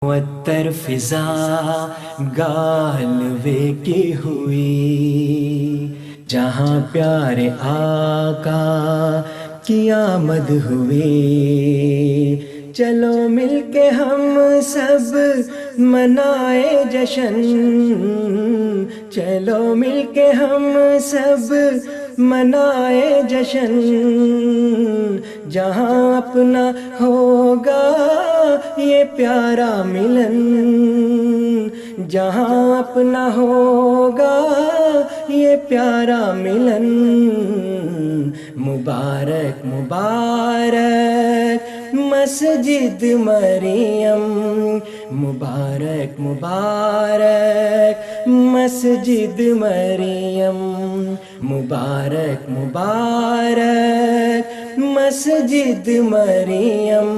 معطر فضا گالوے کی ہوئی، جہاں پیارے آقا کی آمد ہوئی، چلو مل کے ہم سب منائے جشن، چلو مل کے ہم سب منائے جشن، جہاں اپنا ہوگا یہ پیارا ملن، جہاں اپنا ہوگا یہ پیارا ملن، مبارک مبارک مسجد مریم، مبارک مبارک مسجد مریم، مبارک مبارک مسجد مریم،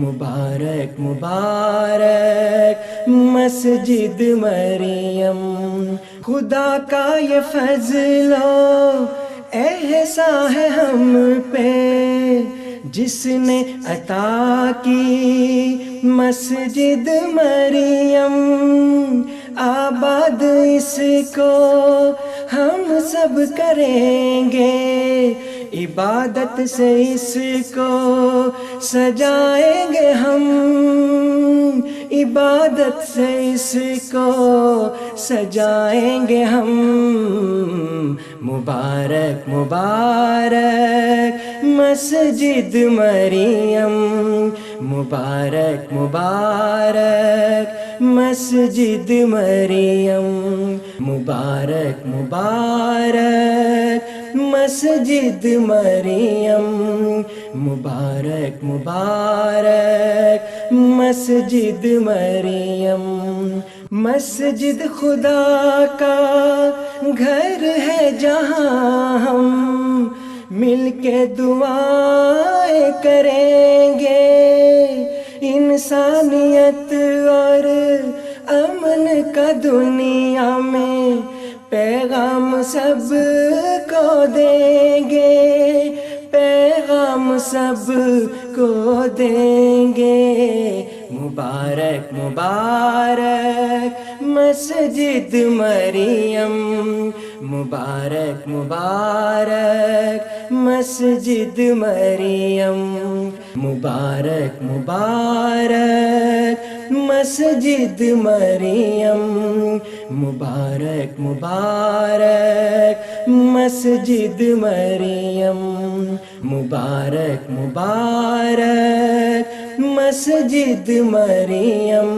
مبارک مبارک مسجد مریم، خدا کا یہ فضل و احسان ہے ہم پہ، جس نے عطا کی مسجد مریم، آباد اس کو ہم سب کریں گے، عبادت سے اس کو سجائیں گے ہم، عبادت سے اس کو سجائیں گے ہم، مبارک مبارک مسجد مریم، مبارک مبارک مسجد مریم، مبارک مبارک مسجد مریم، مبارک مبارک مسجد مریم، مسجد خدا کا گھر ہے جہاں ہم مل کے دعائیں کریں گے، انسانیت اور امن کا دنیا میں پیغام سب کو دیں گے، پیغام سب کو دیں گے، مبارک مبارک مسجد مریم، مبارک مبارک مسجد مریم، مبارک مبارک مسجد مریم، مبارک مبارک مسجد مریم، مبارک مبارک مسجد مریم،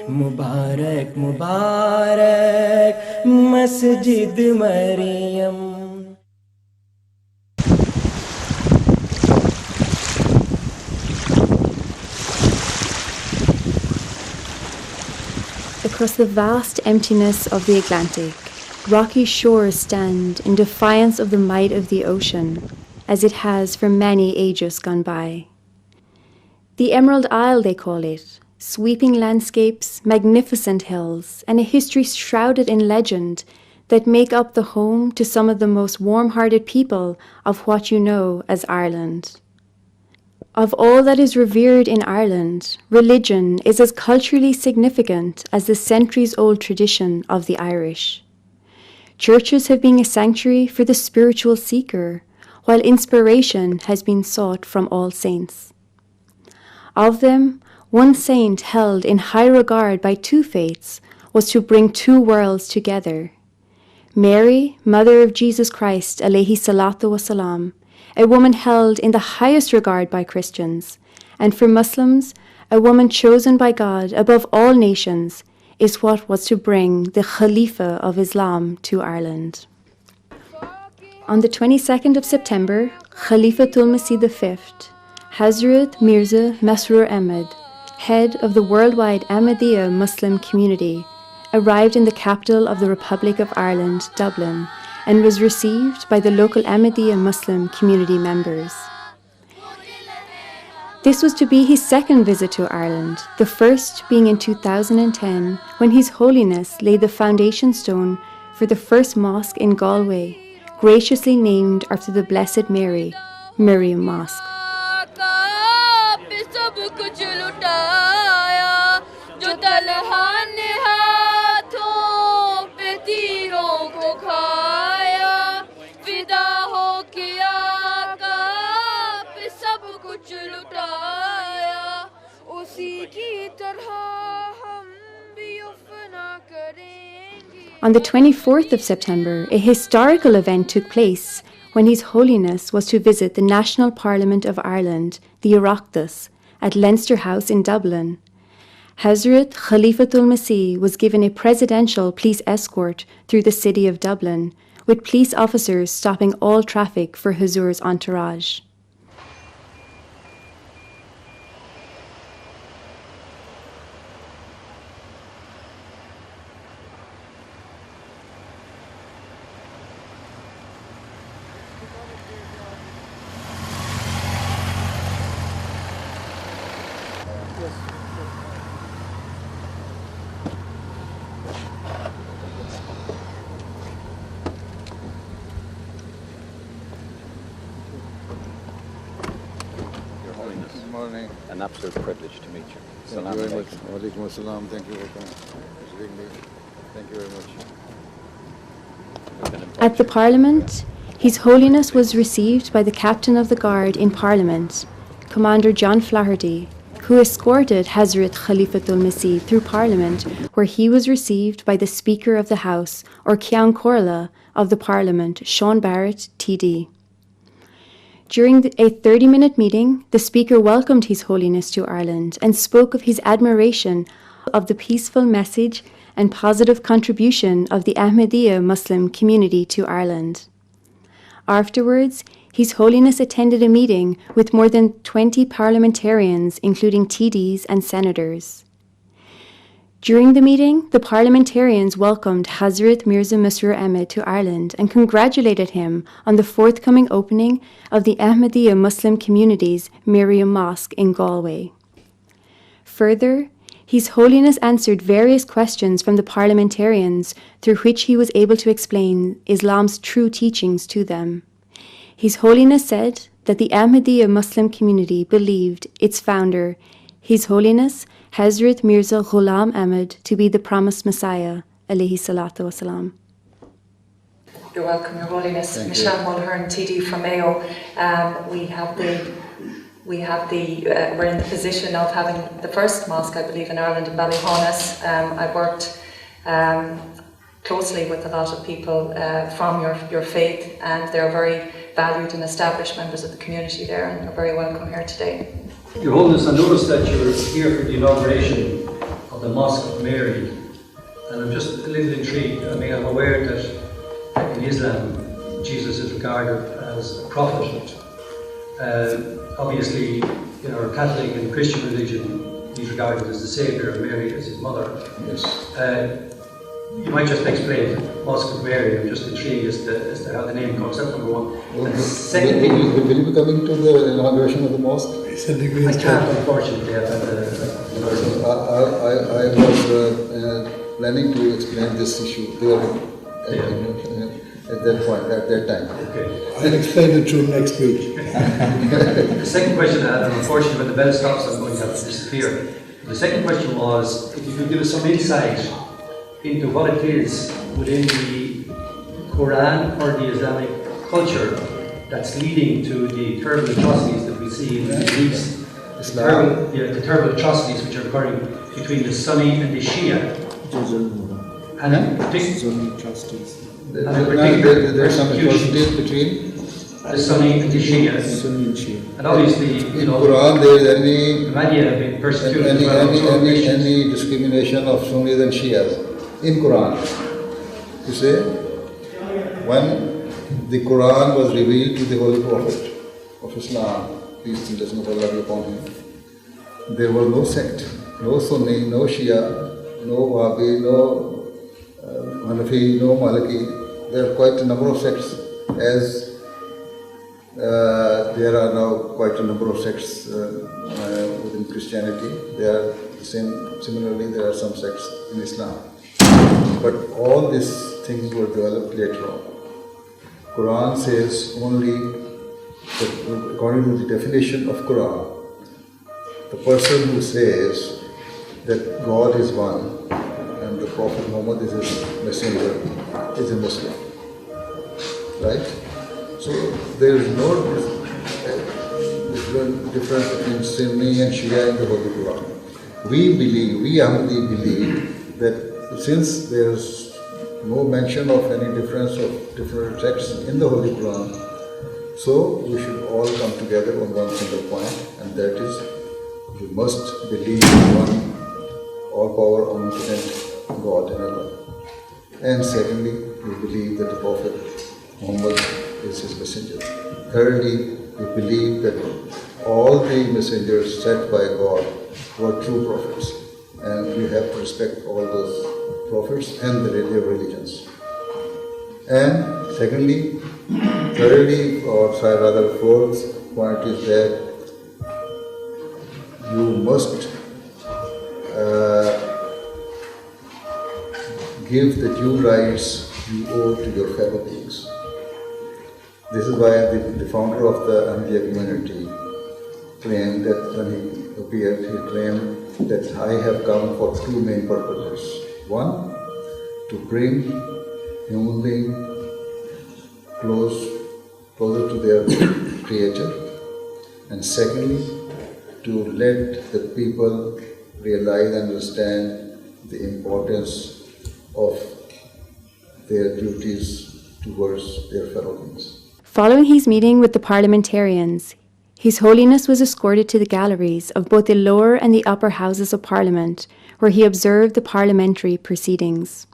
مبارک مبارک مسجد مریم۔ Across the vast emptiness of the Atlantic, rocky shores stand in defiance of the might of the ocean, as it has for many ages gone by. The Emerald Isle, they call it, sweeping landscapes, magnificent hills, and a history shrouded in legend that make up the home to some of the most warm-hearted people of what you know as Ireland. Of all that is revered in Ireland, religion is as culturally significant as the centuries-old tradition of the Irish. Churches have been a sanctuary for the spiritual seeker, while inspiration has been sought from all saints. Of them, one saint held in high regard by two faiths was to bring two worlds together. Mary, mother of Jesus Christ, alayhi salatu wasalam, a woman held in the highest regard by Christians, and for Muslims, a woman chosen by God above all nations, is what was to bring the Khalifa of Islam to Ireland. On the 22nd of September, Khalifatul Masih V, Hazrat Mirza Masroor Ahmad, head of the worldwide Ahmadiyya Muslim community, arrived in the capital of the Republic of Ireland, Dublin, and was received by the local Ahmadiyya Muslim community members. This was to be his second visit to Ireland, the first being in 2010 when His Holiness laid the foundation stone for the first mosque in Galway, graciously named after the Blessed Mary, Miriam Mosque. On the 24th of September, a historical event took place when His Holiness was to visit the National Parliament of Ireland, the Oireachtas, at Leinster House in Dublin. Hazrat Khalifatul Masih was given a presidential police escort through the city of Dublin, with police officers stopping all traffic for Hazur's entourage. Morning. An absolute privilege to meet you. Thank you very much. Walaikum assalam. Thank you for visiting me. Thank you very much. At the Parliament, His Holiness was received by the Captain of the Guard in Parliament, Commander John Flaherty, who escorted Hazrat Khalifatul Masih through Parliament, where he was received by the Speaker of the House, or Ceann Comhairle of the Parliament, Sean Barrett, TD. During a 30-minute meeting, the Speaker welcomed His Holiness to Ireland and spoke of his admiration of the peaceful message and positive contribution of the Ahmadiyya Muslim community to Ireland. Afterwards, His Holiness attended a meeting with more than 20 parliamentarians, including TDs and senators. During the meeting, the parliamentarians welcomed Hazrat Mirza Masroor Ahmad to Ireland and congratulated him on the forthcoming opening of the Ahmadiyya Muslim community's Miriam Mosque in Galway. Further, His Holiness answered various questions from the parliamentarians, through which he was able to explain Islam's true teachings to them. His Holiness said that the Ahmadiyya Muslim community believed its founder, His Holiness Hazrat Mirza Ghulam Ahmad, to be the promised Messiah, alayhi salatu wasalam. You're welcome, Your Holiness. Michelle Mulhern, TD from Mayo. We're in the position of having the first mosque, I believe, in Ireland in Ballyhonus. I've worked closely with a lot of people from your faith, and they're very valued and established members of the community there, and are very welcome here today. Your Holiness, I noticed that you were here for the inauguration of the Mosque of Mary, and I'm just a little intrigued. I mean, I'm aware that in Islam, Jesus is regarded as a prophet. Obviously, in our Catholic and Christian religion, he's regarded as the Saviour, and Mary as his mother. Yes. You might just explain Mosque of Mary. I'm just intrigued as to how the name comes up, number one. Will Secondly, you be coming to the inauguration of the mosque? I can't, unfortunately. I've had I was planning to explain this issue there at that time. Okay. I'll explain it to you next week. The second question I had, and unfortunately when the bell stops I'm going to have to disappear. The second question was, if you could give us some insight into what it is within the Quran or the Islamic culture that's leading to the terrible atrocities that we see in the Middle East. The terrible atrocities which are occurring between the Sunni and the Shia. And in particular, there's some atrocities between the Sunni and the Shia. And obviously, in Quran there is any Ahmadiyya have been persecuted as well. any discrimination of Sunnis and Shias in Quran. You say, when the Quran was revealed to the Holy Prophet of Islam, peace and blessings of Allah be upon him, there was no sect, no Sunni, no Shia, no Wahhabi, no Hanafi, no Maliki. There are quite a number of sects, as there are now quite a number of sects within Christianity. They are the same. Similarly, there are some sects in Islam. But all these things were developed later on. Quran says only that according to the definition of Quran, the person who says that God is one and the Prophet Muhammad is his messenger is a Muslim. Right? So there is no difference between Sunni and Shia in the Holy Quran. we Ahmadi believe that since there's no mention of any difference of different texts in the Holy Quran, so we should all come together on one single point, and that is we must believe in one all-power, omnipotent God and Allah. And secondly, we believe that the Prophet Muhammad is his messenger. Thirdly, we believe that all the messengers sent by God were true prophets, and we have to respect all those prophets and their religions. And thirdly, or rather fourth point is that you must give the due rights you owe to your fellow beings. This is why the founder of the Ahmadiyya community claimed that when he appeared, he claimed that I have come for two main purposes. One, to bring human being closer to their Creator, and secondly, to let the people realize and understand the importance of their duties towards their fellow beings. Following his meeting with the parliamentarians, His Holiness was escorted to the galleries of both the lower and the upper houses of Parliament, where he observed the parliamentary proceedings.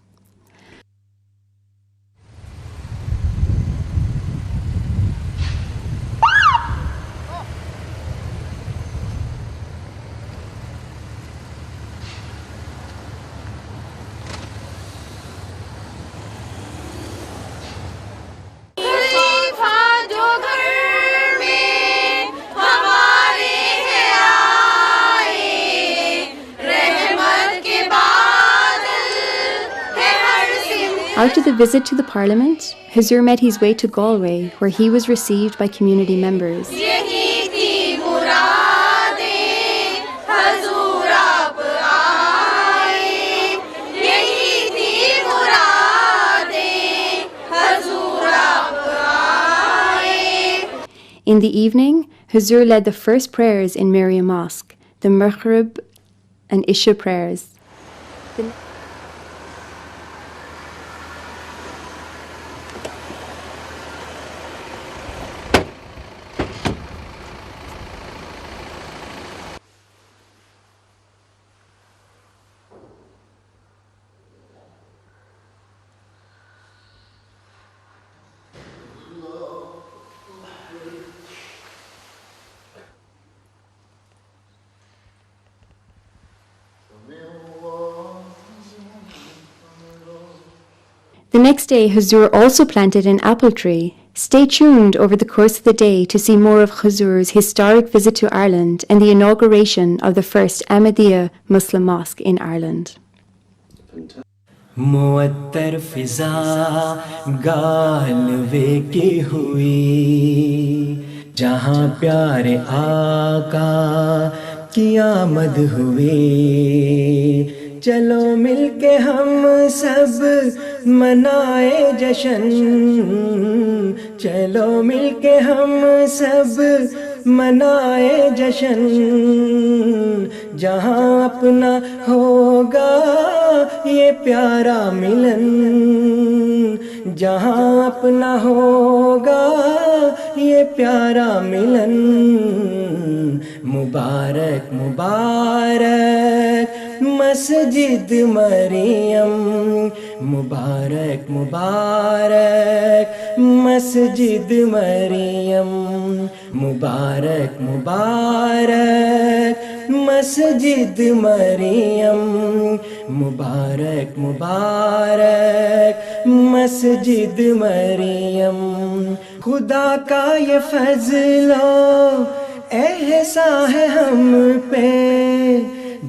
After the visit to the Parliament, Hazur made his way to Galway, where he was received by community members. In the evening, Hazur led the first prayers in Miriam Mosque, the Maghrib and Isha prayers. The next day, Hazur also planted an apple tree. Stay tuned over the course of the day to see more of Hazur's historic visit to Ireland and the inauguration of the first Ahmadiyya Muslim mosque in Ireland. मुअत्तर Fiza Galway की हुई जहाँ प्यारे आका की आमद हुई चलो मिलके हम सब मनाए जश्न चलो मिलके हम सब मनाए जश्न जहाँ अपना होगा ये प्यारा मिलन जहाँ अपना होगा ये प्यारा मिलन मुबारक मुबारक मस्जिद मरियम मुबारक मुबारक मस्जिद मरियम मुबारक मुबारक मस्जिद मरियम मुबारक मुबारक मस्जिद मरियम खुदा का ये फजलो एहसा है हम पे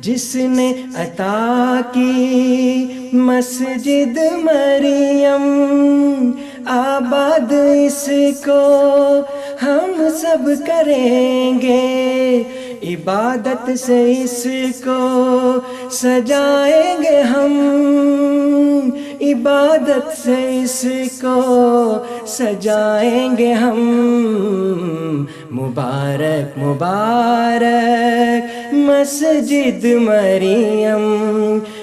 जिसने अता की मस्जिद मरियम आबाद इसको हम सब करेंगे इबादत से इसको सजाएंगे हम عبادت سے اس کو سجائیں گے ہم. مبارک مبارک مسجد مریم،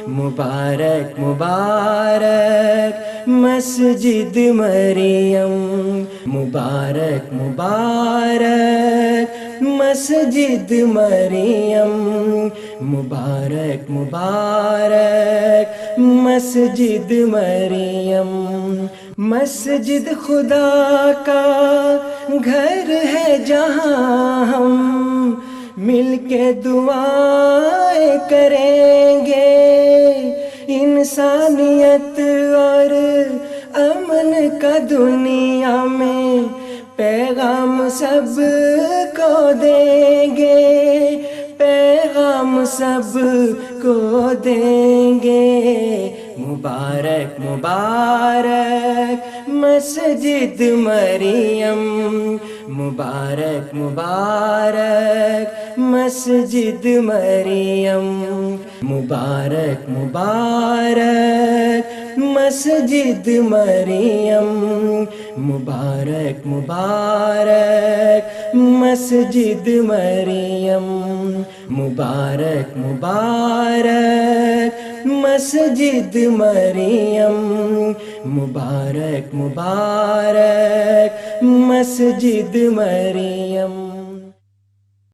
مبارک مبارک مسجد مریم، مبارک مبارک مسجد مریم، مبارک مبارک مسجد مریم. مسجد خدا کا گھر ہے جہاں ہم مل کے دعائیں کریں گے. انسانیت اور امن کا دنیا میں پیغام سب کو دیں گے، پیغام سب کو دیں گے. مبارک مبارک مسجد مریم، مبارک مبارک مسجد مریم، مبارک مبارک مسجد مریم، مبارک مبارک مسجد مریم، مبارک مبارک مسجد مریم، مبارک مبارک مسجد مریم.